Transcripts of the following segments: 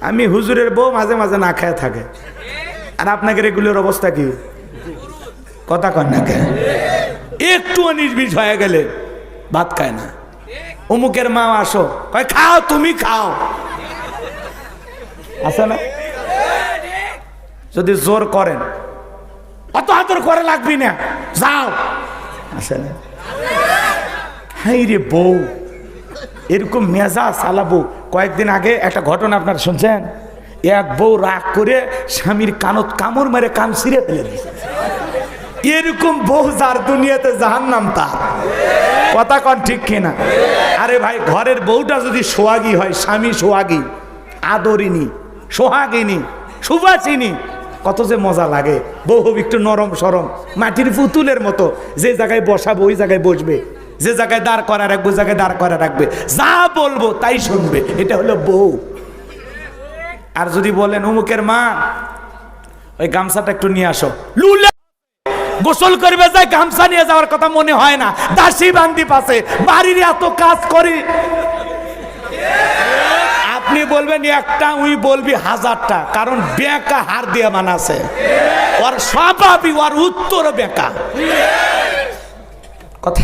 আমি হুজুরের বউ মাঝে মাঝে না খায় থাকে, আর আপনাকে রেগুলার অবস্থা কি? কথা কন না কে? একটু নির্বিষ হয়ে গেলে ভাত খায় না। অমুকের মা আসো, কয় খাও, তুমি খাও, আসে না? যদি জোর করেন, অত আদর করে লাগবি না, যাও, আসে না? হাই রে বউ, এরকম মেজা চালাবো। কয়েকদিন আগে একটা ঘটনা আপনারা শুনছেন, এক বউ রাগ করে স্বামীর কানত কামড় মেরে কান ছিঁড়ে ফেলে দিয়েছে। এরকম বউ যার দুনিয়াতে জাহান্নাম তার। কথা কন ঠিক কিনা? আরে ভাই, ঘরের বউটা যদি সোহাগী হয়, স্বামী সোহাগী, আদরিনী, সোহাগিনী, সুবাসিনী, কত যে মজা লাগে। বউ হবে একটু নরম সরম, মাটির পুতুলের মতো, যে জায়গায় বসাবো ওই জায়গায় বসবে, যে জায়গায় দাঁড় করা রাখবো ওই জায়গায় দাঁড় করা রাখবে, যা বলবো তাই শুনবে। এটা হলো বউ। আর যদি বলেন অমুকের মা ওই গামছাটা একটু নিয়ে আসো, লুলে গোসল করবে যায় গামছা নিয়ে যাওয়ার কথা মনে হয় না, দাসী বান্দি পাশে, বাড়ির এত কাজ করি। আপনি বলবেন একটা, উই বলবি হাজারটা, কারণ বেকা হার দিয়ে মানাছে, ওর স্বভাবই ওর উত্তর বেকা। কথা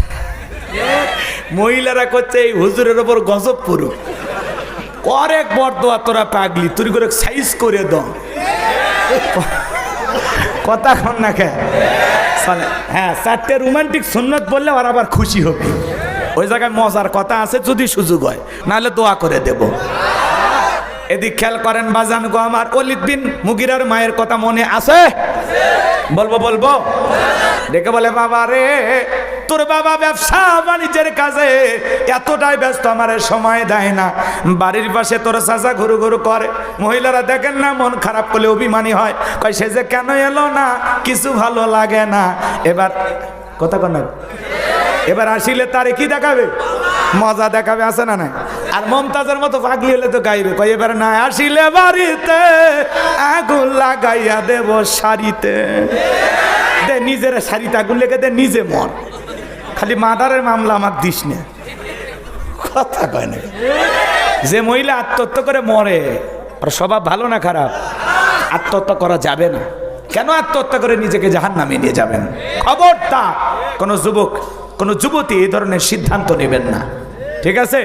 মহিলারা করছে এই হুজুরের ওপর গজব পুরো করেক বর্দোয়া, তোরা পাগলি, তুই করে সাইজ করে দাও। কথা কন না কে? হ্যাঁ, চারটে রোমান্টিক সুন্নত বললে ওর আবার খুশি হবে। ওই জায়গায় মজার কথা আছে, যদি সুযোগ হয়, নাহলে দোয়া করে দেব। এদিক খেয়াল করেন বাজান গো আমার, ওয়ালিদ বিন মুগিরার মায়ের কথা মনে আছে? বলবো বলবো? ডেকে বলে, বাবা রে, তোর বাবা ব্যবসা বাণিজ্যের কাজে এতটাই ব্যস্ত, আমার সময় দেয় না। বাড়ির পাশে তোর চাচা ঘুরু ঘুরু করে, মহিলারা দেখেন না, মন খারাপ করলে অভিমানী হয়, কয় সে যে কেন এলো না, কিছু ভালো লাগে না। এবার কথা কন না, এবার আসিলে তারে কি দেখাবে? মজা দেখাবে, আছে না? নাই? আর মমতাজের মতো পাগলি হলে তো গাইবে, কয় এবার না আসিলে বাড়িতে আগুন লাগাইয়া দেব শাড়িতে। দে নিজের শাড়িতে আগুন লেগে দে, নিজে মর, খালি মার্ডারের মামলা আমার দিস না। কথা কয় না? যে মহিলা আত্মহত্যা করে মরে, আর স্বভাব ভালো না খারাপ? আত্মহত্যা করা যাবে না। কেন আত্মহত্যা করে নিজেকে জাহান্নামে নিয়ে যাবেন? খবরদার কোনো যুবক, কোনো যুবতী এই ধরনের সিদ্ধান্ত নেবেন না, ঠিক আছে?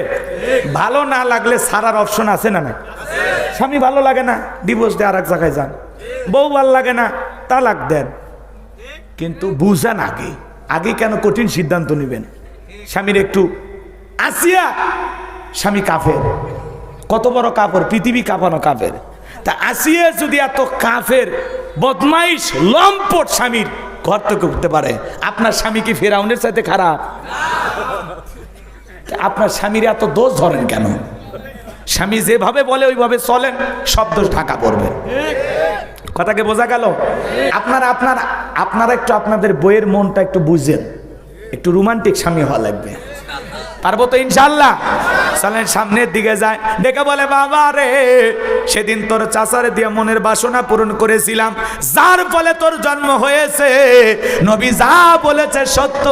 ভালো না লাগলে ছাড়ার অপশন আছে না? না, স্বামী ভালো লাগে না, ডিভোর্স দিয়ে আর এক জায়গায় যান। বউ ভালো লাগে না, তালাক দেন। কিন্তু বুঝান আগে, আগে কেন কঠিন সিদ্ধান্ত নেবেন? স্বামীর একটু আসিয়া, স্বামী কাফের, কত বড় কাফের, পৃথিবী কাঁপানো কাফের। তা আসিয়া যদি এত কাফের বদমাইশ লম্পট স্বামীর ঘর থেকে উঠতে পারে, আপনার স্বামী কি ফেরাউনের সাথে খারাপ? আপনার স্বামীর এত দোষ ধরেন কেন? স্বামী যেভাবে বলে ওইভাবে চলেন, সব দোষ ঢাকা পড়বে। কথাকে বোঝা গেল? আপনারা একটু আপনাদের বইয়ের মনটা একটু বুঝেন, একটু রোমান্টিক স্বামী হওয়া লাগবে। পারবো তো ইনশাল্লাহ? চলেন সামনের দিকে যায়। ডেকে বলে, বাবা রে, সেদিন তোর চাচারে দিয়ে মনের বাসনা পূরণ করেছিলাম, যার ফলে তোর জন্ম হয়েছে। নবী যা বলেছে সত্য,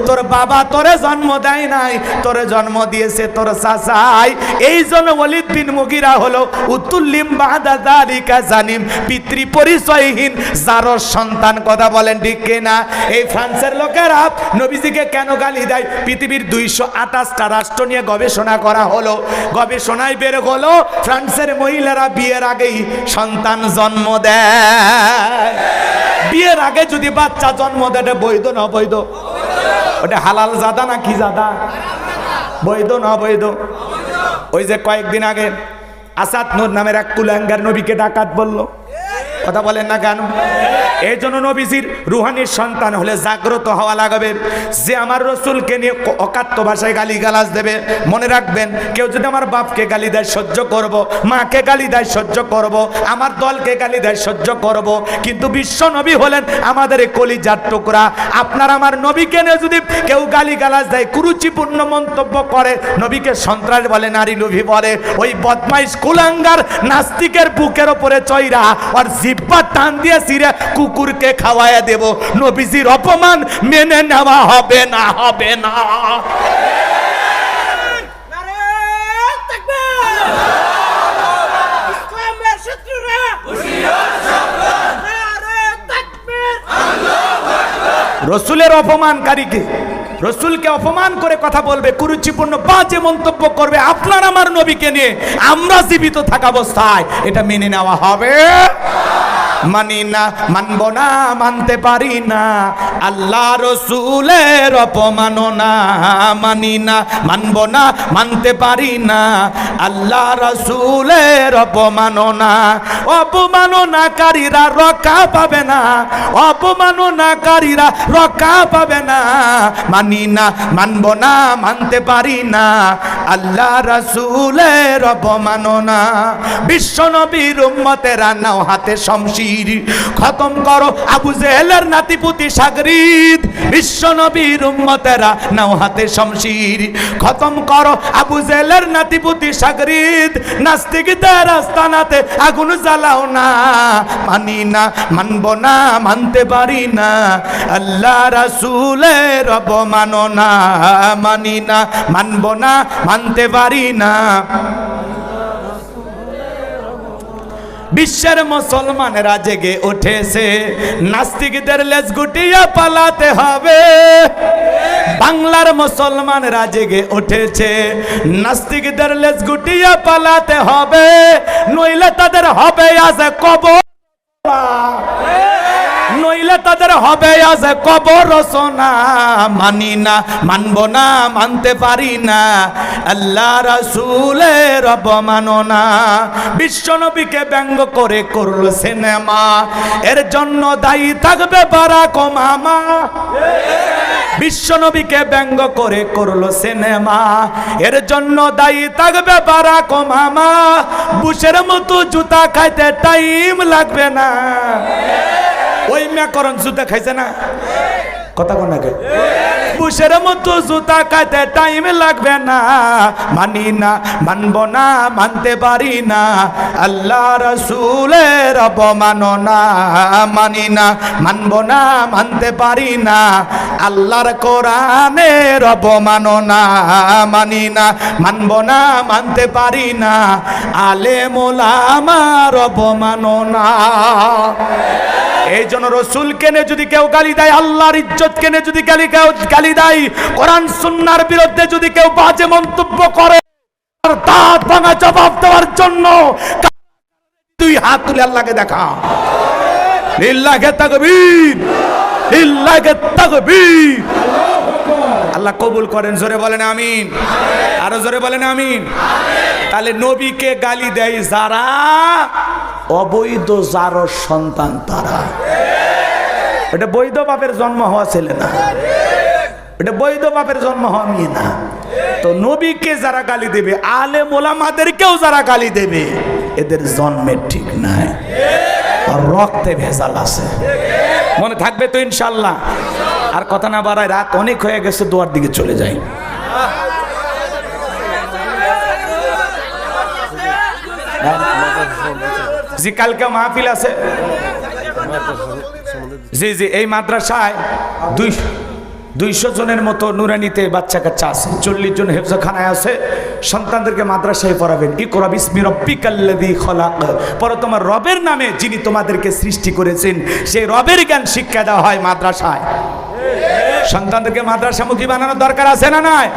তোর বাবা তোরে জন্ম দেয় নাই, তোরে জন্ম দিয়েছে তোর চাচাই। এই জন্য ওয়ালিদ বিন মুগিরা হলো উতুল্লিম বাদা যালিকা জানিম, পিতৃ পরিচয়হীন জারর সন্তান। কথা বলেন ঠিক কিনা? এই ফ্রান্সের লোকেরা নবীজিকে কেন গালি দেয়? পৃথিবীর 228টা রাষ্ট্র নিয়ে গবেষণা করা হলো, গবেষণায় বের হলো ফ্রান্সের মহিলারা বিয়ের আগেই সন্তান জন্ম দেয়। বিয়ের আগে যদি বাচ্চা জন্ম দেয়, বৈধ না অবৈধ? ওটা হালাল জাদা না কি জাদা? বৈধ না অবৈধ? ওই যে কয়েকদিন আগে আসাদ নূর নামের এক কুলাঙ্গার নবীকে ডাকাত বলল। কথা বলেন না কেন? এই জন্য নবীজির রুহানির সন্তান হলে জাগ্রত হওয়া লাগবে। যে আমার রসুলকে নিয়ে অকাত্য ভাষায় গালিগালাজ দেবে, মনে রাখবেন, কেউ যদি আমার বাপকে গালি দেয় সহ্য করব, মাকে গালি দেয় সহ্য করব, আমার দলকে গালি দেয় সহ্য করব, কিন্তু বিশ্ব নবী হলেন আমাদের কলিজার টুকরা। আপনার আমার নবীকে নিয়ে যদি কেউ গালিগালাজ দেয়, কুরুচিপূর্ণ মন্তব্য করে, নবীকে সন্ত্রাস বলে, নারী লোভী বলে, ওই বদমাইশ কুলাঙ্গার নাস্তিকের বুকের ওপরে চৈরা আর জিব্বা টান দিয়ে ছিঁড়ে কুকুরকে খাওয়ায়া দেব। নবীজির অপমান মেনে নেওয়া হবে না, হবে না। রসুলের অপমানকারীকে, রসুলকে অপমান করে কথা বলবে, কুরুচিপূর্ণ বাজে মন্তব্য করবে আপনার আমার নবীকে নিয়ে, আমরা জীবিত থাকা অবস্থায়, এটা মেনে নেওয়া হবে? মানি না, মানব না, মানতে পারি না। আল্লাহ রসুলের অপমাননা মানি না, মানব না, মানতে পারি না। আল্লাহ রসুলের অপমাননা, অপমাননাকারীরা রক্ষা পাবে না, অপমাননাকারীরা রক্ষা পাবে না। মানি না, মানব না, মানতে পারি না। আল্লাহ রসুলের অপমাননা। বিশ্ব নবীর উম্মতেরা নাও হাতে শমশির, খতম করো আবু জেহেলের নাতিপুতি সাগরিদ। বিশ্ব নবীর উম্মতেরা নাও হাতে শমশির, খতম করো আবু জেহেলের নাতিপুতি সাগরিদ। নাস্তিকদের আস্তানাতে আগুন জ্বালাও না। মানি না, মানব না, মানতে পারি না। আল্লাহ রাসূলের অবমাননা মানি না, মানব না, মানতে পারি না। বিশ্বের মুসলমানেরা জেগে উঠেছে, নাস্তিকদের লেজ গুটিয়ে পালাতে হবে। বাংলার মুসলমানেরা জেগে উঠেছে, নাস্তিকদের লেজ গুটিয়ে পালাতে হবে, নইলে তাদের হবে আজ কবর, নইলে তাদের হবে আজ কবর রচনা। মানি না, মানব না, মানতে পারি না। আল্লাহ রাসূলের অবমাননা। বিশ্ব নবীকে ব্যঙ্গ করে করলো সিনেমা, এর জন্য দায়ী থাকবে বারাক ওবামা। বিশ্ব নবীকে ব্যঙ্গ করে করলো সিনেমা, এর জন্য দায়ী থাকবে বারাক ওবামা। বুশের মতো জুতা খাইতে টাইম লাগবে না। ওই ম্যাকরন জুতা খাইছে না, কথা কোন নাকি? বুশের মতো জুতা খাইতে টাইম লাগবে না। মানি না, মানব না, মানতে পারি না। আল্লাহ রাসূলের অবমাননা মানি না, মানব না, মানতে পারি না। আল্লাহর কোরআনের অবমাননা মানি না, মানব না, মানতে পারি না। আলেম ওলামার অবমাননা। এই জন্য রসুল কেনে যদি কেউ গালি দেয়, আল্লাহর ইজ্জত কেনে যদি গালি দেয়, কোরআন সুন্নাহর বিরুদ্ধে যদি কেউ বাজে মন্তব্য করে, দাঁত ভাঙা জবাব দেওয়ার জন্য দুই হাত তুলে আল্লাহকে দেখা। লিল্লাহি তাকবীর, লিল্লাহি তাকবীর। আল্লাহ কবুল করেন, জোরে বলেন আমিন, আরো জোরে বলেন আমিন। তাহলে নবীকে গালি দেয় যারা, অবৈধ যার সন্তান তারা। এটা বৈধ বাপের জন্ম হওয়া ছেলে না, এটা বৈধ বাপের জন্ম হওয়া মেয়ে না। তো নবীকে যারা গালি দেবে, আলেম ওলামাদেরকেও যারা গালি দেবে, এদের জন্মের ঠিক নাই, রক্তে ভেজাল আছে। মনে থাকবে তো ইনশাল্লাহ? আর কথা না বাড়ায়, রাত অনেক হয়ে গেছে, দোয়ার দিকে চলে যাই। জি, কালকে মাহফিল আছে। জি জি, এই মাদ্রাসায় 200 জনের মতো নুরানিতে বাচ্চা কাচ্চা আছে, 40 জন হেফজখানায় আছে। সন্তানদেরকে মাদ্রাসায় পড়াবেন। ইকরা বিসমি রাব্বিকাল্লাযী খলাক, পড়ো তোমার রবের নামে যিনি তোমাদেরকে সৃষ্টি করেছেন। সেই রবের জ্ঞান শিক্ষা দেওয়া হয় মাদ্রাসায়। সন্তানদেরকে মাদ্রাসামুখী বানানোর দরকার আছে না নাই?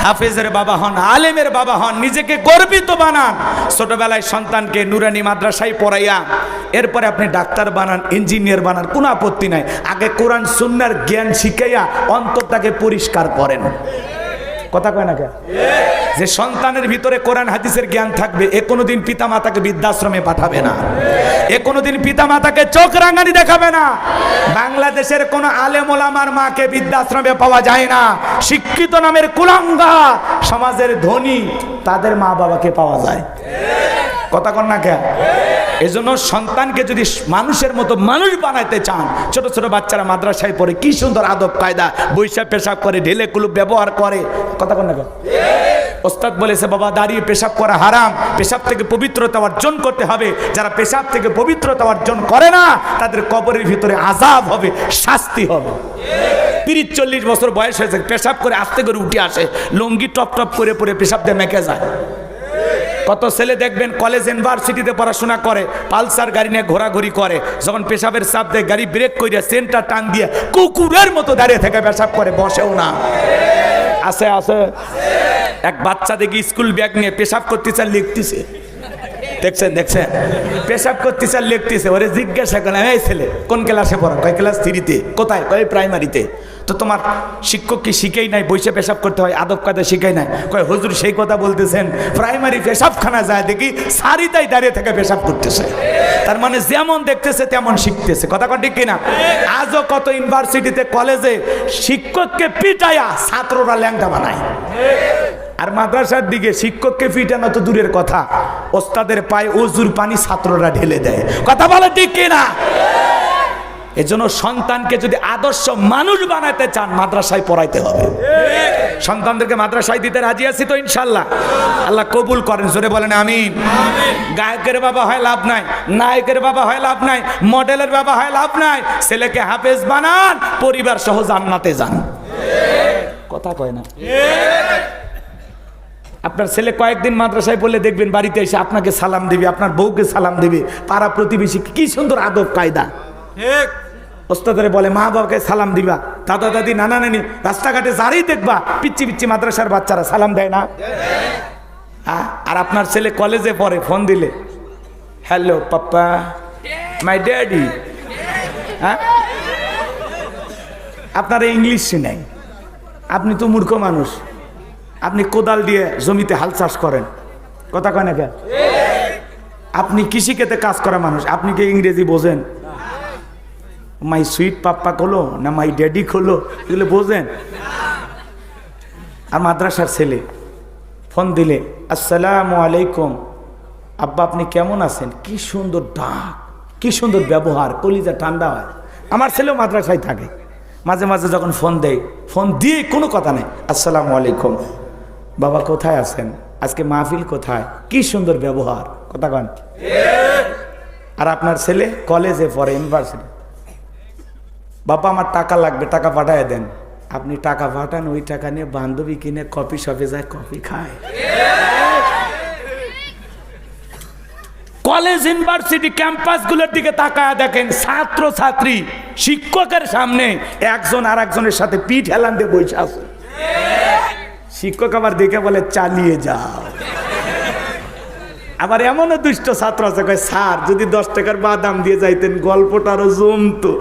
হাফেজের বাবা হন, আলেমের বাবা হন, নিজেকে গর্বিত বানান। ছোটবেলায় সন্তানকে নুরানি মাদ্রাসায় পড়াইয়া এরপরে আপনি ডাক্তার বানান, ইঞ্জিনিয়ার বানান, কোনো আপত্তি নাই। আগে কোরআন সুন্নাহর জ্ঞান শিখাইয়া অন্তরটাকে পরিষ্কার করেন। কথা কয় না কে? যে সন্তানের ভিতরে কোরআন হাদিসের জ্ঞান থাকবে, এ কোনোদিন পিতা মাতাকে বৃদ্ধাশ্রমে পাঠাবে না, এ কোনোদিন পিতা মাতাকে চোখ রাঙানি দেখাবে না। বাংলাদেশের কোন আলেম ওলামার মাকে বৃদ্ধাশ্রমে পাওয়া যায় না। শিক্ষিত নামের কুলাঙ্গা সমাজের ধনী, তাদের মা বাবাকে পাওয়া যায়। কথা কন না কে? এজন্য সন্তানকে যদি মানুষের মতো মানুষ বানাইতে চান, ছোট ছোট বাচ্চারা মাদ্রাসায় পড়ে কি সুন্দর আদব কায়দা, বৈশা পেশাব করে, ঢেলে কুলুপ ব্যবহার করে। কথা কন না কে? ওস্তাদ বলেছে বাবা দাঁড়িয়ে পেশাব করা হারাম, পেশাব থেকে পবিত্রতা অর্জন করতে হবে। যারা পেশাব থেকে পবিত্রতা অর্জন করে না, তাদের কবরের ভিতরে আযাব হবে, শাস্তি হবে। 30-40 বছর বয়স হয়েছে, পেশাব করে আস্তে করে উঠে আসে, লুঙ্গি টপ টপ করে পরে পেশাব দিয়ে মেখে যায়। কত ছেলে দেখবেন কলেজ ইউনিভার্সিটিতে পড়াশোনা করে, পালসার গাড়ি নিয়ে ঘোরাঘুরি করে, যখন পেশাবের চাপ দেয় গাড়ি ব্রেক করে সেন্টার টান দিয়ে কুকুরের মতো দাঁড়িয়ে থেকে পেশাব করে, বসেও না। আছে আছে এক বাচ্চা দেখি স্কুল ব্যাগ নিয়ে পেশাব করতে চান লিখতেছে, দেখছেন দেখছেন, পেশাব করতে চান লিখতেছে। ওরে জিজ্ঞাসা করলাম, এই ছেলে কোন ক্লাসে পড়ো? কয় ক্লাস 3-তে। কোথায়? কয় প্রাইমারিতে। তো তোমার শিক্ষক কি শিখেই নাই বসে পেশাব করতে হয়, আদব কায়দা শিখাই নাই? কয় হুজুর সেই কথা বলতেছেন, প্রাইমারি পেশাবখানা যায় দেখি সারিতাই দাঁড়িয়ে থেকে পেশাব করতেছে। তার মানে যেমন দেখতেছে তেমন শিখতেছে। কথা কন ঠিক কিনা? আজও কত ইউনিভার্সিটিতে কলেজে শিক্ষককে পিটাইয়া ছাত্ররা ল্যাংটা বানায়, আর মাদ্রাসার দিকে শিক্ষককে পিটানো তো দূরের কথা, ওস্তাদের পায়ে ওজুর পানি ছাত্ররা ঢেলে দেয়। কথা বলে ঠিক কিনা? এজন্য সন্তানকে যদি আদর্শ মানুষ বানাতে চান মাদ্রাসায় পড়াইতে হবে। সন্তানদেরকে মাদ্রাসায় দিতে রাজি আছি তো ইনশাল্লাহ। আল্লাহ কবুল করেন, জোরে বলেন আমিন। গায়কের বাবা হয় লাভ নাই, নায়কের বাবা হয় লাভ নাই, মডেলের বাবা হয় লাভ নাই। ছেলেকে হাফেজ বানান, পরিবার সহ জান্নাতে যান। কথা কয় না? আপনার ছেলে কয়েকদিন মাদ্রাসায় বলে দেখবেন বাড়িতে এসে আপনাকে সালাম দিবে, আপনার বউকে সালাম দিবে, পাড়া প্রতিবেশী, কি সুন্দর আদব কায়দা। ওস্তাদের বলে মা বাবাকে সালাম দিবা, দাদা দাদি নানা নানি, রাস্তাঘাটে যারাই দেখবা পিচ্ছি পিচ্ছি মাদ্রাসার বাচ্চারা সালাম দেয় না? আর আপনার ছেলে কলেজে পড়ে, ফোন দিলে হ্যালো পাপ্পা, মাই ড্যাডি। হ্যাঁ, আপনার ইংলিশ নাই, আপনি তো মূর্খ মানুষ, আপনি কোদাল দিয়ে জমিতে হাল চাষ করেন। কথা কয় না কেন? আপনি কৃষিক্ষেতে কাজ করা মানুষ, আপনি কি ইংরেজি বোঝেন? মাই সুইট পাপ্পা খোলো না মাই ড্যাডি খোলো, এগুলো বোঝেন? আর মাদ্রাসার ছেলে ফোন দিলে আসসালামু আলাইকুম আব্বা, আপনি কেমন আছেন? কি সুন্দর ডাক, কি সুন্দর ব্যবহার, কলিজা ঠান্ডা হয়। আমার ছেলেও মাদ্রাসায় থাকে, মাঝে মাঝে যখন ফোন দেয়, ফোন দিয়ে কোনো কথা নেই, আসসালামু আলাইকুম বাবা, কোথায় আছেন? আজকে মাহফিল কোথায়? কি সুন্দর ব্যবহার। কথা কন? আর আপনার ছেলে কলেজে পড়ে, ইউনিভার্সিটি, বাবা আমার টাকা লাগবে, টাকা পাঠায় দেন। আপনি টাকা পাঠান, ওই টাকা নিয়ে বান্ধবী কিনে কফি শপে যায়, কফি খায়। কলেজ ইউনিভার্সিটি ক্যাম্পাসগুলোর দিকে তাকায় দেখেন, ছাত্র ছাত্রী শিক্ষকের সামনে একজন আর একজনের সাথে পিঠ হেলান দিয়ে বসে আছে। শিক্ষক আবার দেখে বলে চালিয়ে যাও। আবার এমনও দুষ্ট ছাত্র আছে, কয় স্যার যদি 10 টাকার বাদাম দিয়ে যাইতেন গল্পটা আরো জমতো।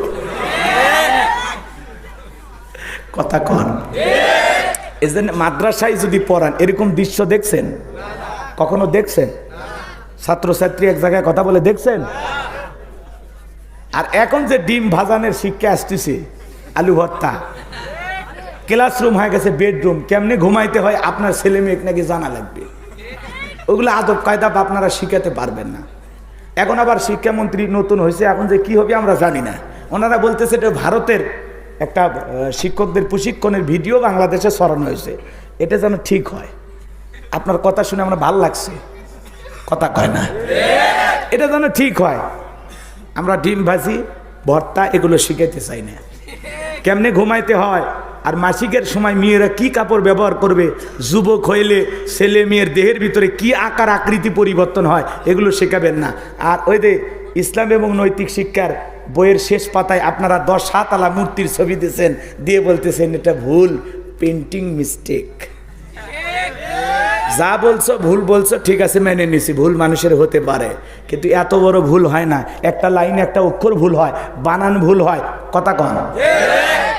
কথা কন? এই জন্য মাদ্রাসায় যদি পড়ান, এরকম দৃশ্য দেখছেন? কখনো দেখছেন? ছাত্রছাত্রী এক জায়গায় কথা বলে দেখছেন? আর এখন যে ডিম ভাজানের শিক্ষা আসতেছে, আলু ভর্তা, ক্লাসরুম হয়ে গেছে বেডরুম, কেমনে ঘুমাইতে হয় আপনার ছেলে মেয়ে নাকি জানা লাগবে। ওগুলো আদব কায়দা আপনারা শিখাতে পারবেন না। এখন আবার শিক্ষামন্ত্রী নতুন হয়েছে, এখন যে কি হবে আমরা জানি না। ওনারা বলতেছে এটা ভারতের একটা শিক্ষকদের প্রশিক্ষণের ভিডিও বাংলাদেশে ছড়ানো হয়েছে, এটা যেন ঠিক হয়। আপনার কথা শুনে আমার ভালো লাগছে। কথা কয় না? এটা যেন ঠিক হয়। আমরা ডিম ভাজি ভর্তা এগুলো শিখাইতে চাই না, কেমনে ঘুমাইতে হয়, আর মাসিকের সময় মেয়েরা কি কাপড় ব্যবহার করবে, যুবক হইলে ছেলে মেয়ের দেহের ভিতরে কি আকার আকৃতি পরিবর্তন হয়, এগুলো শেখাবেন না। আর ওই যে ইসলাম এবং নৈতিক শিক্ষার বইয়ের শেষ পাতায় আপনারা 10 হাতওয়ালা মূর্তির ছবি দিয়েছেন, দিয়ে বলতেছেন এটা ভুল, পেন্টিং মিস্টেক। যা বলছো ভুল বলছো, ঠিক আছে মেনে নিছি, ভুল মানুষের হতে পারে, কিন্তু এত বড় ভুল হয় না। একটা লাইন একটা অক্ষর ভুল হয়, বানান ভুল হয়। কথা কন?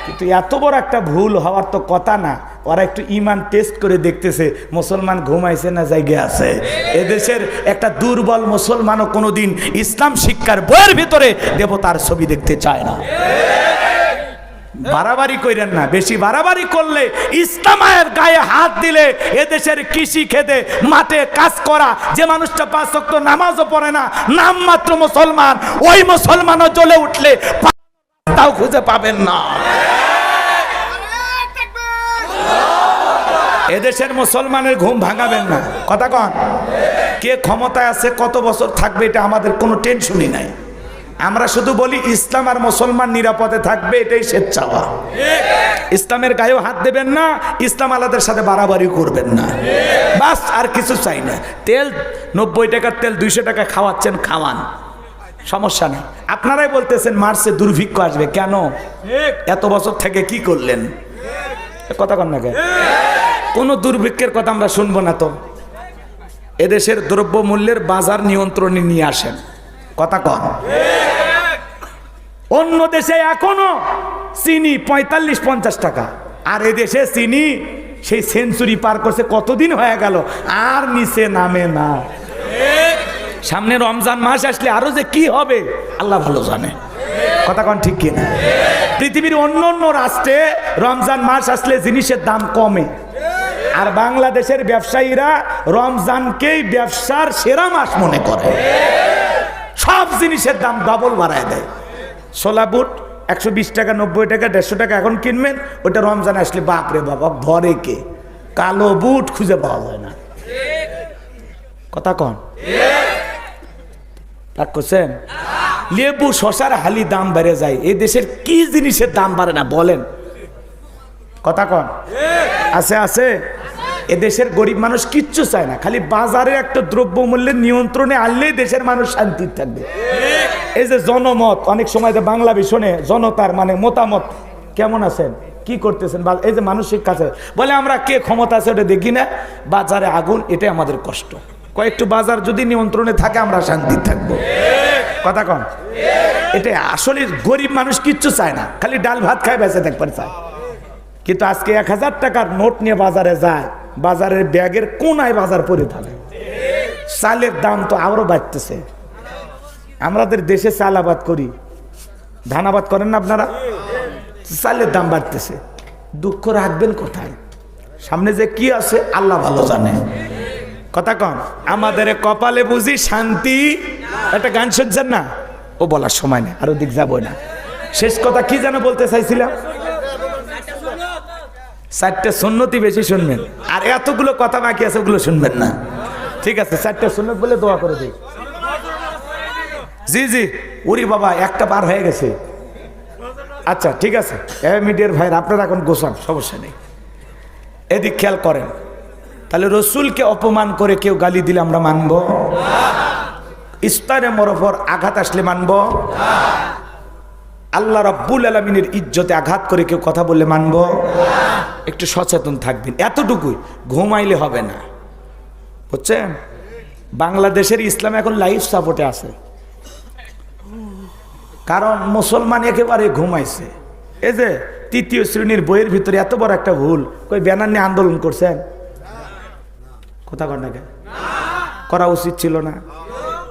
কিন্তু এত বড় একটা ভুল হওয়ার তো কথা না। ওরা একটু ইমান টেস্ট করে দেখতেছে মুসলমান ঘুমাইছে না জায়গায় আছে। এদেশের একটা দুর্বল মুসলমানও কোনোদিন ইসলাম শিক্ষার বইয়ের ভিতরে দেবতার ছবি দেখতে চায় না। বাড়াবাড়ি করেন না, বেশি বাড়াবাড়ি করলে ইসলামের গায়ে হাত দিলে এদেশের কৃষি খেতে মাঠে কাজ করা যে মানুষটা 5 ওয়াক্ত নামাজও পড়ে না, নামমাত্র মুসলমান, ওই মুসলমানও জ্বলে উঠলে তাও খুঁজে পাবেন না। এদেশের মুসলমানের ঘুম ভাঙাবেন না। কথা কন? কে ক্ষমতায় আছে, কত বছর থাকবে, এটা আমাদের কোনো টেনশনই নাই। আমরা শুধু বলি ইসলাম আর মুসলমান নিরাপদে থাকবে, এটাই স্বেচ্ছাওয়া। ইসলামের গায়েও হাত দেবেন না, ইসলাম আলাদের সাথে বাড়াবাড়ি করবেন না, বাস আর কিছু চাই না। তেল 90 টাকার তেল 200 টাকা খাওয়াচ্ছেন, খাওয়ান, সমস্যা নেই। আপনারাই বলতেছেন মার্চে দুর্ভিক্ষ আসবে, কেন? এত বছর থেকে কি করলেন? কথা কন না, কোনো দুর্ভিক্ষের কথা আমরা শুনবো না তো। এদেশের দ্রব্যমূল্যের বাজার নিয়ন্ত্রণে নিয়ে আসেন, কথা কন। অন্য দেশে এখনো চিনি 45-50 টাকা, আর এদেশে চিনি সেই সেঞ্চুরি পার করছে, কতদিন হয়ে গেল, আর নিচে নামে না। সামনে রমজান মাস আসলে আরো যে কি হবে আল্লাহ ভালো জানে, কথা কন ঠিক কিনা? পৃথিবীর অন্য অন্য রাষ্ট্রে রমজান মাস আসলে জিনিসের দাম কমে, আর বাংলাদেশের ব্যবসায়ীরা রমজানকেই ব্যবসার সেরা মাস মনে করে, সব জিনিসের দাম ডবল বাড়ায় দেয়। ছোলা বুট 120 টাকা, 90 টাকা, 150 টাকা এখন কিনবেন, ওটা রমজান আসলে বাপরে বাবা ধরে কে? কালো বুট খুঁজে পাওয়া যায় না, কথা কন রাগ করছেন? লেবু শশার হালি দাম বেড়ে যায়, এই দেশের কি জিনিসের দাম বাড়ে না বলেন, কথা কন? আছে আছে। এদেশের গরিব মানুষ কিচ্ছু চায় না, খালি বাজারে একটা দ্রব্যমূল্যের নিয়ন্ত্রণে আনলেই দেশের মানুষ শান্তি থাকবে। এই যে জনমত, অনেক সময় যে বাংলা ভীষণে জনতার মানে মতামত, কেমন আছেন, কি করতেছেন, এই যে মানসিক কাছে বলে আমরা কে ক্ষমতা আছে ওটা দেখি না, বাজারে আগুন, এটাই আমাদের কষ্ট। কয়েকটু বাজার যদি নিয়ন্ত্রণে থাকে আমরা শান্তি থাকবো, কথা কন? এটা আসলে গরিব মানুষ কিচ্ছু চায় না, খালি ডাল ভাত খায় বেঁচে থাকবার চায়। কিন্তু আজকে 1000 টাকার নোট নিয়ে বাজারে যায়, বাজারের ব্যাগের কোনায় বাজার পরে থাকে। চালের দাম তো আরো বাড়তেছে। আমাদের দেশে চাল আবাদ করি, ধান আবাদ করেন না আপনারা? চালের দাম বাড়তেছে, দুঃখ রাখবেন কোথায়? সামনে যে কি আছে আল্লাহ ভালো জানে, কথা কন? আমাদের কপালে বুঝি শান্তি। একটা গান শুনছেন না? ও বলার সময় নেই, আর ওদিক যাবো না। শেষ কথা কি যেন বলতে চাইছিলাম, 4টে সুন্নতি বেশি শুনবেন, আর এতগুলো কথা বাকি আছে ওগুলো শুনবেন না, ঠিক আছে? 4টে সুন্নত বলে দোয়া করে দিই। জি জি, উরি বাবা একটা পার হয়ে গেছে। আচ্ছা ঠিক আছে, মিডিয়ার ভাইরা আপনারা এখন গোসান, সমস্যা নেই। এদিক খেয়াল করেন, তাহলে রসুলকে অপমান করে কেউ গালি দিলে আমরা মানব? ইস্তারে মরফর আঘাত আসলে মানব? আল্লাহ রাব্বুল আলামিনের ইজ্জতে আঘাত করে কেউ কথা বললে মানব? একটু সচেতন থাকবেন, এতটুকুই। ঘুমাইলে হবে না, বুঝছেন? বাংলাদেশের ইসলাম এখন লাইফ সাপোর্টে আছে, কারণ মুসলমান একেবারে ঘুমাইছে। এই যে 3য় শ্রেণীর বইয়ের ভিতরে এত বড় একটা ভুল, কই ব্যানার নিয়ে আন্দোলন করছেন? কথা কন্যাকে করা উচিত ছিল না?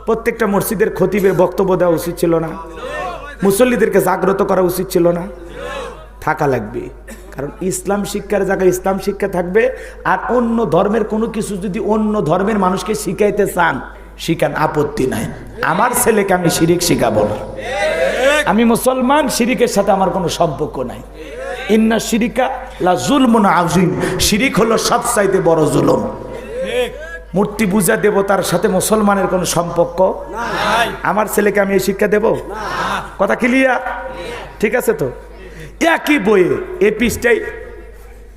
প্রত্যেকটা মসজিদের খতিবের বক্তব্য দেওয়া উচিত ছিল না? মুসল্লিদেরকে জাগ্রত করা উচিত ছিল না? থাকা লাগবে, কারণ ইসলাম শিক্ষার জায়গায় ইসলাম শিক্ষা থাকবে। আর অন্য ধর্মের কোনো কিছু যদি অন্য ধর্মের মানুষকে শিখাইতে চান, শিখান, আপত্তি নাই। আমার ছেলেকে আমি শিরিক শিখাবো না, আমি মুসলমান, শিরিকের সাথে আমার কোনো সম্পর্ক নাই। ইন্না শিরিকা লা যুলমুন আযীম, শিরিক হলো সবচাইতে বড় জুলুম। মূর্তি পূজা দেবতার সাথে মুসলমানের কোনো সম্পর্ক নাই। আমার ছেলেকে আমি এই শিক্ষা দেব? কথা ক্লিয়ার? ঠিক আছে তো? একই বইয়ে এই পৃষ্ঠায়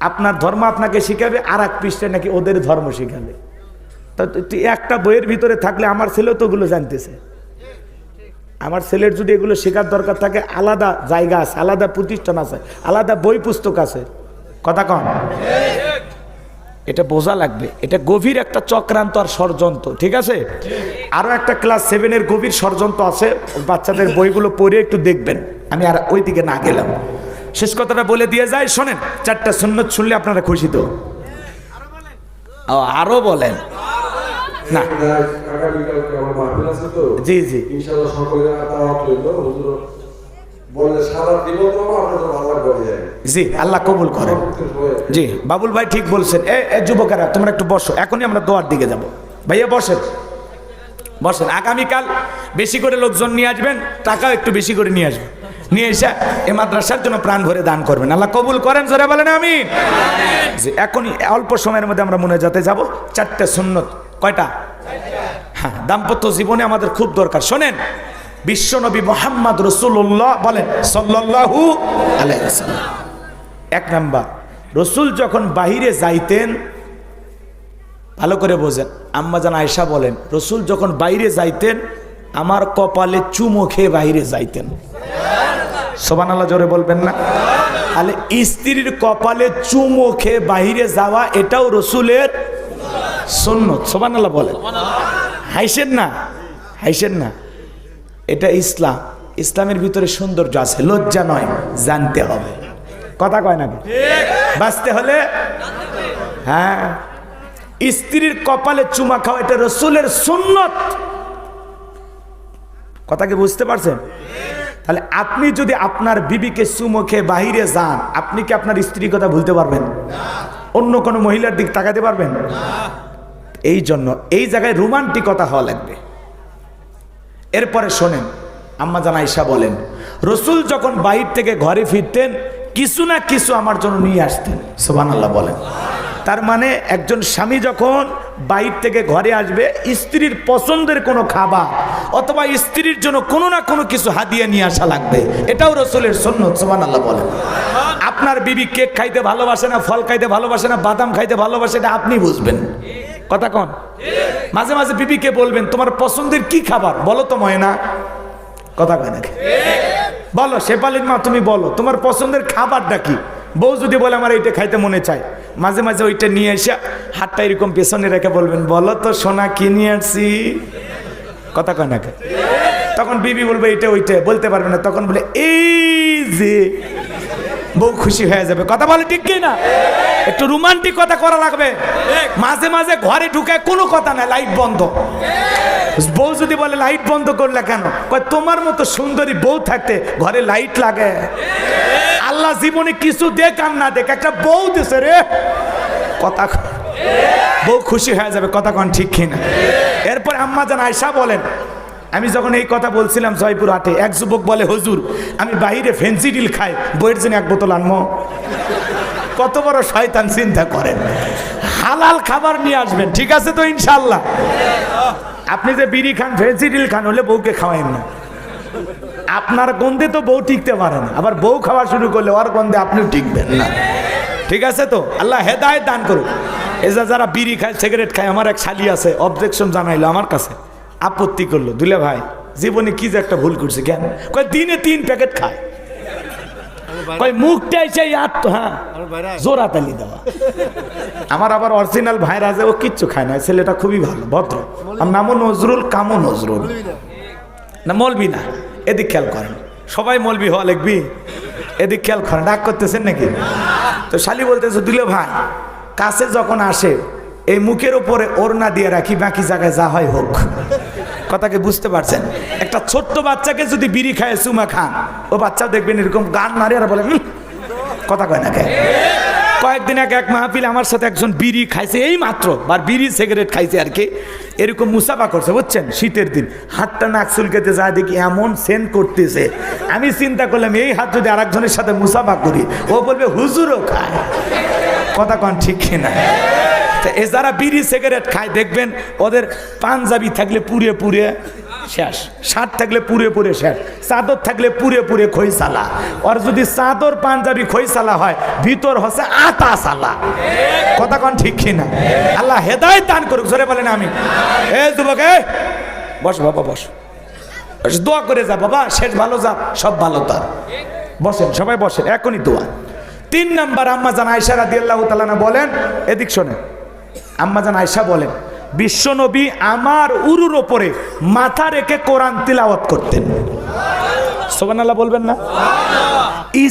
আপনার ধর্ম আপনাকে শিখাবে, আর এক পৃষ্ঠায় নাকি ওদের ধর্ম শিখাবে। তা একটা বইয়ের ভিতরে থাকলে আমার ছেলেও তো ওগুলো জানতেছে। আমার ছেলের যদি এগুলো শেখার দরকার থাকে, আলাদা জায়গা আছে, আলাদা প্রতিষ্ঠান আছে, আলাদা বই পুস্তক আছে, কথা কন? এটা বোঝা লাগবে, এটা গভীর একটা চক্রান্ত আর ষড়যন্ত্র, ঠিক আছে? আরো একটা ক্লাস 7-এর গভীর ষড়যন্ত্র আছে, বাচ্চাদের বইগুলো পড়ে একটু দেখবেন, আমি আর ওই দিকে না গেলাম। শেষ কথাটা বলে দিয়ে যাই, শোনেন। 4টা সুন্নত শুনলে আপনারা খুশি তো? আরো বলেন না? জি জি, জি, আল্লাহ কবুল করেন। জি, বাবুল ভাই ঠিক বলছেন। যুবকেরা তোমরা একটু বসো, এখনই আমরা দোয়ার দিকে যাব। ভাইয়া বসেন, বসেন। আগামীকাল বেশি করে লোকজন নিয়ে আসবেন, টাকাও একটু বেশি করে নিয়ে আসবেন, নিয়ে এসে এই মাদ্রাসার জন্য প্রাণ ভরে দান করবেন। আল্লাহ কবুল করেন, জোরে বলেন আমিন। জি, এখনই অল্প সময়ের মধ্যে আমরা মোনাজাতে যাব। 4টে সুন্নত, কয়টা? হ্যাঁ, দাম্পত্য জীবনে আমাদের খুব দরকার। শোনেন, বিশ্বনবী মুহাম্মদ রাসূলুল্লাহ বলেন সাল্লাল্লাহু আলাইহি ওয়াসাল্লাম। এক নাম্বার, রসুল যখন বাহিরে যাইতেন, ভালো করে বোঝেন, আম্মাজান আয়েশা বলেন রসুল যখন বাইরে যাইতেন আমার কপালে চুমো খেয়ে বাইরে যাইতেন। সুবহানাল্লাহ জোরে বলবেন না? তাহলে স্ত্রীর কপালে চুমো খেয়ে বাইরে যাওয়া এটাও রসুলের সুন্নত। সুবহানাল্লাহ বলেন। হাইসেন না, হাইসেন না, এটা ইসলাম। ইসলামের ভিতরে সৌন্দর্য আছে, লজ্জা নয়, জানতে হবে। কথা কয় নাকি? বাঁচতে হলে হ্যাঁ, স্ত্রীর কপালে চুমা খাওয়া এটা রসুলের সুন্নত। কথা কি বুঝতে পারছেন? তাহলে আপনি যদি আপনার বিবিকে চুমো খেয়ে বাহিরে যান, আপনি কি আপনার স্ত্রীর কথা ভুলতে পারবেন? অন্য কোনো মহিলার দিক তাকাতে পারবেন? এই জন্য এই জায়গায় রোমান্টিকতা হওয়া লাগবে। এরপরে শোনেন, আম্মাজান আয়েশা বলেন রসুল যখন বাইর থেকে ঘরে ফিরতেন কিছু না কিছু আমার জন্য নিয়ে আসতেন। সুবহানাল্লাহ বলেন। তার মানে একজন স্বামী যখন বাইর থেকে ঘরে আসবে, স্ত্রীর পছন্দের কোনো খাবার অথবা স্ত্রীর জন্য কোনো না কোনো কিছু হাদিয়া নিয়ে আসা লাগবে, এটাও রসুলের সুন্নত। সুবহানাল্লাহ বলেন। আপনার বিবি কেক খাইতে ভালোবাসে না, ফল খাইতে ভালোবাসে না, বাদাম খাইতে ভালোবাসে, এটা আপনি বুঝবেন। কথা কন? মাঝে মাঝে বিবিকে বলবেন তোমার পছন্দের কি খাবার বলো তো ময়না। কথা কয় নাকি? বলো, শেফালির মা তুমি বলো তোমার পছন্দের খাবারটা কি। বউ যদি বলে আমার এইটা খাইতে মনে চায়, মাঝে মাঝে ওইটা নিয়ে এসে হাতটা এরকম পেছনে রেখে বলবেন বলো তো সোনা কি নিয়ে আসছি। কথা কয় নাকি? তখন বিবি বলবে এইটা ওইটা, বলতে পারবে না, তখন বলে এই যে, বউ খুশি হয়ে যাবে। কথা বলে ঠিক কি না? একটু রোমান্টিক কথা করা লাগবে। মাঝে মাঝে ঘরে ঢুকে কোনো কথা নাই, লাইট বন্ধ। বউ যদি বলে লাইট বন্ধ করলে কেন, কয় তোমার মতো সুন্দরী বউ থাকতে ঘরে লাইট লাগে। আল্লাহ জীবনে কিছু দেখ আর না দেখ, একটা বউ দিছে রে। কথা বউ খুশি হয়ে যাবে। কথা কন ঠিক কিনা? এরপর আম্মাজান আয়েশা বলেন আমি যখন এই কথা বলছিলাম জয়পুর হাটে, এক যুবক বলে হুজুর আমি বাইরে ফেন্সিডিল খাই, বইয়ের জন্য এক বোতল আনবো। কত বড় শয়তান, চিন্তা করেন। হালাল খাবার নিয়ে আসবেন, ঠিক আছে তো ইনশাল্লাহ? আপনি যে বিড়ি খান, ফেন্সিডিল খান, হলে বউকে খাওয়াইন না। আপনার গন্ধে তো বউ টিকতে পারে না, আবার বউ খাওয়া শুরু করলে ওর গন্ধে আপনিও টিকবেন না। ঠিক আছে তো? আল্লাহ হেদায়েত দান করুক। এই যে যারা বিড়ি খায়, সিগারেট খায়, আমার এক শালি আছে অবজেকশন জানাইলো আমার কাছে, আপত্তি করলো, দুলে ভাই জীবনে কি যে একটা ভুল করছে। কেন? কয় দিনে 3 প্যাকেট খায়। কয় মুখটাই সেই হ্যাঁ জোড়া তালি দেওয়া। আমার আবার অরিজিনাল ভাইরা আছে, ও কিচ্ছু খায় না, ছেলেটা খুবই ভালো, ভদ্র। আর নামও নজরুল, কামও নজরুল, না মলবি না। এদিক খেয়াল করেন, সবাই মলবি হওয়া লাগবি, এদিক খেয়াল করেন। রাগ করতেছেন নাকি? তো শালি বলতেছে দুলে ভাই কাছে যখন আসে এই মুখের উপরে ওড়না দিয়ে রাখি, বাকি জায়গায় যা হয় হোক। কথাকে বুঝতে পারছেন? একটা ছোট্ট বাচ্চাকে যদি বিড়ি খায়, চুমা খান, ও বাচ্চা দেখবেন এরকম গান মারে আর বলে কথা কয় না। কয়েকদিন আগে এক মাহফিল আমার সাথে একজন বিড়ি খাইছে, এই মাত্র, আর বিড়ি সিগারেট খাইছে আর কি, এরকম মুসাফা করছে বুঝছেন, শীতের দিন। হাতটা নাক চুলকেতে যায়, দেখি এমন সেন্ট করতেছে। আমি চিন্তা করলাম এই হাত যদি আরেকজনের সাথে মুসাফা করি, ও বলবে হুজুরও খায়। কথা কন ঠিক কিনা? এ যারা বিড়ি সিগারেট খায় দেখবেন ওদের পাঞ্জাবি থাকলে পুড়ে পুড়ে শেষ, শার্ট থাকলে পুড়ে পুড়ে শেষ, চাদর থাকলে পুড়ে পুড়ে খইসালা। আর যদি চাদর পাঞ্জাবি খইসালা হয়, ভিতর হচ্ছে আতা সালা। কথা কন ঠিক কিনা? আল্লাহ হেদায়েত দান করুক, জোরে বলেন আমি। এ যুবক বস বাবা, বস, দোয়া করে যা বাবা, শেষ ভালো যা, সব ভালো তার। বসেন সবাই বসেন, এখনই দোয়া। 3 নাম্বার আম্মাজান আয়েশা রাদিয়াল্লাহু তাআলা বলেন, এদিক শোনেন, আম্মাজান আয়েশা বলেন বিশ্বনবী আমার উরুর ওপরে মাথা রেখে কোরআন তিলাওয়াত করতেন। সুবহানাল্লাহ বলবেন না?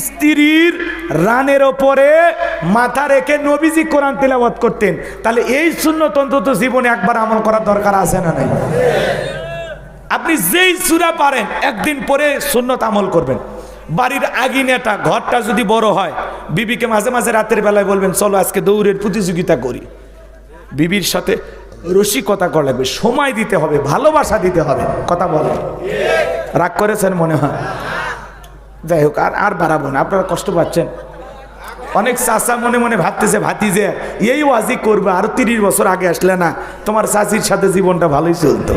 স্ত্রীর রানের ওপরে মাথা রেখে নবীজি কোরআন তিলাওয়াত করতেন। তাহলে এই সুন্নত অন্তত জীবনে একবার আমল করার দরকার আছে না নাই? আপনি যেই সূরা পারেন একদিন পরে সুন্নত আমল করবেন। বাড়ির আগিনাটা, ঘরটা যদি বড় হয়, বিবিকে মাঝে মাঝে রাতের বেলায় বলবেন চলো আজকে দৌড়ের প্রতিযোগিতা করি। বিবির সাথে রসিকতা করা লাগবে, সময় দিতে হবে, ভালোবাসা দিতে হবে। কথা বলে রাগ করেছেন মনে হয়? যাই হোক, আর বাড়াবো না, আপনারা কষ্ট পাচ্ছেন। অনেক চাচা মনে মনে ভাবতেছে ভাতিজে এই ওয়াজি করবে, আরো 30 বছর আগে আসলে না তোমার চাচির সাথে জীবনটা ভালোই চলতো।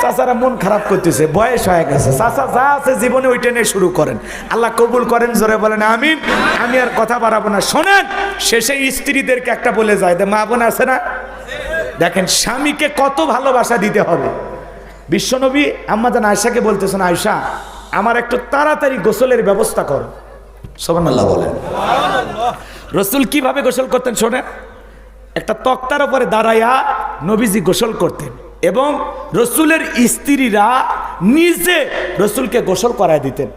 চাচারা মন খারাপ করতেছে, বয়স হয়ে গেছে, চাচা যা আছে জীবনে ওইটা নিয়ে শুরু করেন, আল্লাহ কবুল করেন, জোরে বলেন আমিন। আমি আর কথা বাড়াবো না, শোনেন। শেষে স্ত্রীদেরকে একটা বলে যায়, মা বোন আছে না, দেখেন স্বামীকে কত ভালোবাসা দিতে হবে। বিশ্বনবী আম্মাজান আয়েশাকে বলতেছেন, আয়েশা আমার একটু তাড়াতাড়ি গোসলের ব্যবস্থা করো। সুবহানাল্লাহ বলেন। রসুল কিভাবে গোসল করতেন শোনেন। একটা তক্তার উপরে দাঁড়াইয়া নবীজি গোসল করতেন এবং রসুলের স্ত্রীরা নিজে রসুলকে গোসল করায় দিতেন।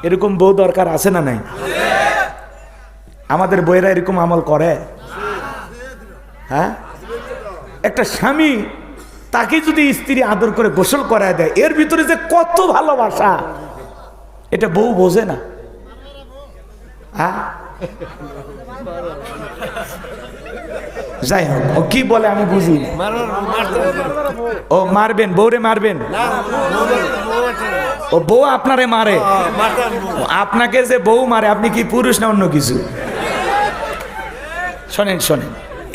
এরকম বউ দরকার আছে না নাই? আমাদের বউয়েরা এরকম আমল করে? হ্যাঁ, একটা স্বামী তাকে যদি স্ত্রী আদর করে গোসল করায় দেয়, এর ভিতরে যে কত ভালোবাসা, এটা বউ বোঝে না। হ্যাঁ, যাই হোক, ও কি বলে আমি বুঝি না। ও মারবেন, বউরে মারবেন? ও বউ আপনারে মারে? আপনাকে যে বউ মারে, আপনি কি পুরুষ না অন্য কিছু? শোনেন শোনেন,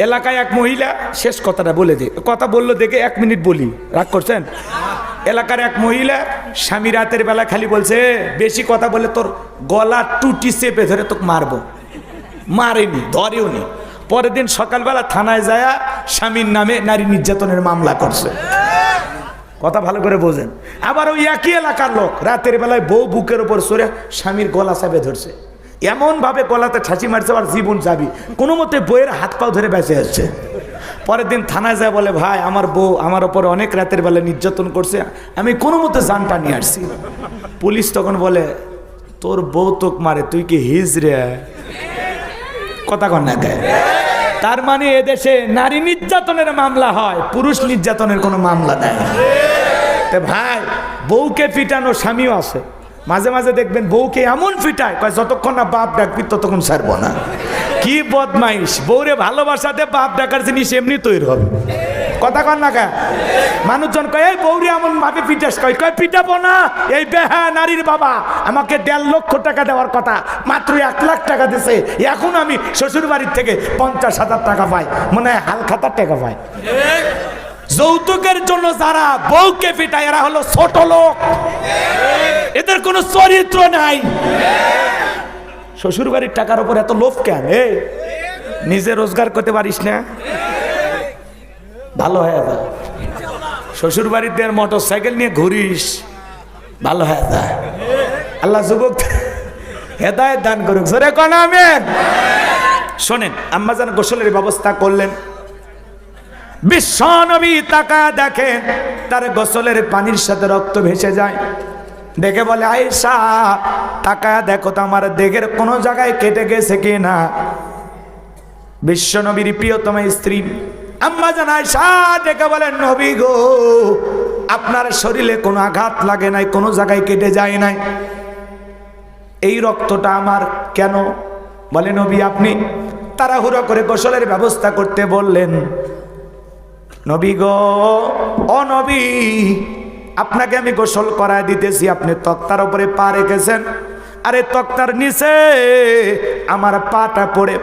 এলাকায় এক মহিলা, শেষ কথাটা বলে দে, কথা বললো দেখে 1 মিনিট বলি, রাগ করছেন? এলাকার এক মহিলা স্বামী রাতের বেলা খালি বলছে, বেশি কথা বলে তোর গলা টুটি চেপে ধরে তোকে মারবো। মারেনি, ধরেও নি। পরের দিন সকালবেলা থানায় যায় স্বামীর নামে নারী নির্যাতনের মামলা করছে। কথা ভালো করে বোঝেন। আবার ওই একই এলাকার লোক রাতের বেলায় বউ বুকের উপর সরে স্বামীর গলা চেপে ধরছে, এমন ভাবে গলাতে ঠাঁচি মারছে, আর জীবন যাবি, কোনো মতে বইয়ের হাত পাও ধরে বেঁচে যাচ্ছে। পরের দিন থানায় যায়, বলে ভাই আমার বউ আমার ওপর অনেক রাতের বেলা নির্যাতন করছে, আমি কোনো মতে জানটা নিয়ে আসছি। পুলিশ তখন বলে, তোর বউ তোক মারে, তুই কি হিজড়ে? কথা কন না কে? তার মানে এদেশে নারী নির্যাতনের মামলা হয়, পুরুষ নির্যাতনের কোনো মামলা নেই। ভাই, বউকে পিটানো স্বামীও আছে। মাঝে মাঝে দেখবেন বউকে এমন পিটায়, কয় যতক্ষণ না বাপ ডাকবি ততক্ষণ ছাড়বো না। কি বদমাইশ! বউরে ভালোবাসাতে বাপ ডাকার জিনিস এমনি তৈরি হবে। কথা কন না কে? মানুষজন কয়, এই বউরে এমন ভাবে পিটাস, কয় পিটাবো না, এই বেহা নারীর বাবা আমাকে 1.5 লক্ষ টাকা দেওয়ার কথা, মাত্র 1 লাখ টাকা দিছে, এখন আমি শ্বশুর বাড়ির থেকে 50,000 টাকা পাই, মনে হয় হালখাতার টাকা পাই। যৌতুকের জন্য যারা বউকে পিটায় এরা হলো ছোট লোক, এদের কোনো চরিত্র নাই। শ্বশুর বাড়ির টাকার উপর এত লোভ কেন? নিজে রোজগার করতে পারিস না? ভালো হয়ে যায়। শ্বশুর বাড়িতে মোটর সাইকেল নিয়ে ঘুরিস, ভালো হয়ে যায়। আল্লাহ যুবক হেদায়েত দান করুক, জোরে কোন আমিন। শোনেন, আম্মা জান গোসলের ব্যবস্থা করলেন। বিশ্ব নবী তাকায় দেখেন তার গোসলের পানির সাথে রক্ত ভেসে যায়। দেখে বলে, আয়েশা তাকায় দেখো তো আমার দেহের কোনো জায়গায় কেটে গেছে কিনা। বিশ্ব নবীর প্রিয়তম স্ত্রী আম্মা জান আয়েশা দেখে বলেন, নবী গো আপনার শরীরে কোনো আঘাত লাগে নাই, কোনো জায়গায় কেটে যায় নাই, এই রক্তটা আমার কেন? বলে, নবী আপনি তাড়াহুড়ো করে গোসলের ব্যবস্থা করতে বললেন। নবী গো, ও নবী, আপনাকে আমি গোসল করায় দিতেছি, আপনি তক্তার উপরে পা রেখেছেন, আরে তক্তার নিচে আমার পাটা পড়ে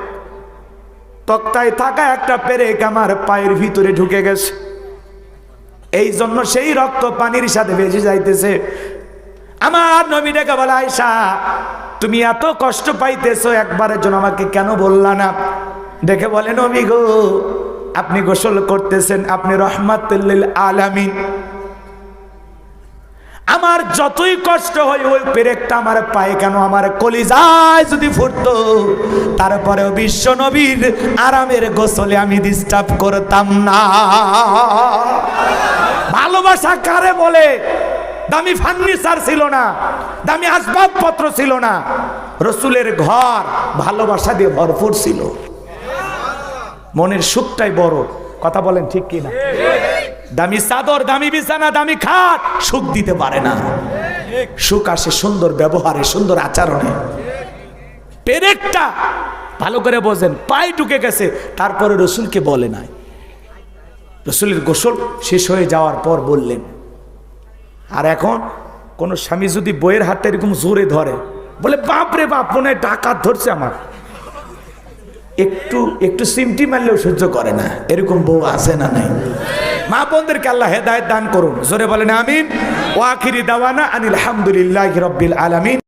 তক্তায় থাকা একটা পেরেক আমার পায়ের ভিতরে ঢুকে গেছে, এই জন্য সেই রক্ত পানির সাথে ভেসে যাইতেছে। আমার নবী ডেকে বলে, আয়েশা তুমি এত কষ্ট পাইতেছো, একবারের জন্য আমাকে কেন বললা না? দেখে বলে, নবী গো আপনি গোসল করতেছেন, আপনি রহমাতুল লিল আলামিন, আমার যতই কষ্ট হয় ওই পেরেকটা আমার পায়ে কেন, আমার কলিজায় যদি ফুটতো, তারপরেও বিশ্ব নবীর আরামের গোসলে আমি ডিস্টার্ব করতাম না। ভালোবাসা কারে বলে? দামি ফার্নিচার ছিল না, দামি আসবাবপত্র ছিল না, রসুলের ঘর ভালোবাসা দিয়ে ভরপুর ছিল। মনের সুখটাই বড়, কথা বলেন ঠিক কিনা? দামি চাদর, দামি বিছানা, দামি খাট সুখ দিতে পারে না। সুখ আসে সুন্দর ব্যবহারে, সুন্দর আচরণে। পেরেকটা ভালো করে বোঝেন, পায়ে ঢুকে গেছে, তারপরে রসুলকে বলে নাই। রসুলের গোসল শেষ হয়ে যাওয়ার পর বললেন। আর এখন কোন স্বামী যদি বইয়ের হাতটা এরকম জোরে ধরে, বলে বাপ রে বাপ, মনে হয় ডাকাত ধরছে আমার, একটু একটু সিমটি মারলেও সহ্য করে না, এরকম বউ আছে না নাই? মা বোনদেরকে আল্লাহ হেদায়েত দান করুন, জোরে বলেন আমিন। ওয়া আখিরি দাওয়ানা আনিল হামদুলিল্লাহি রাব্বিল আলামিন।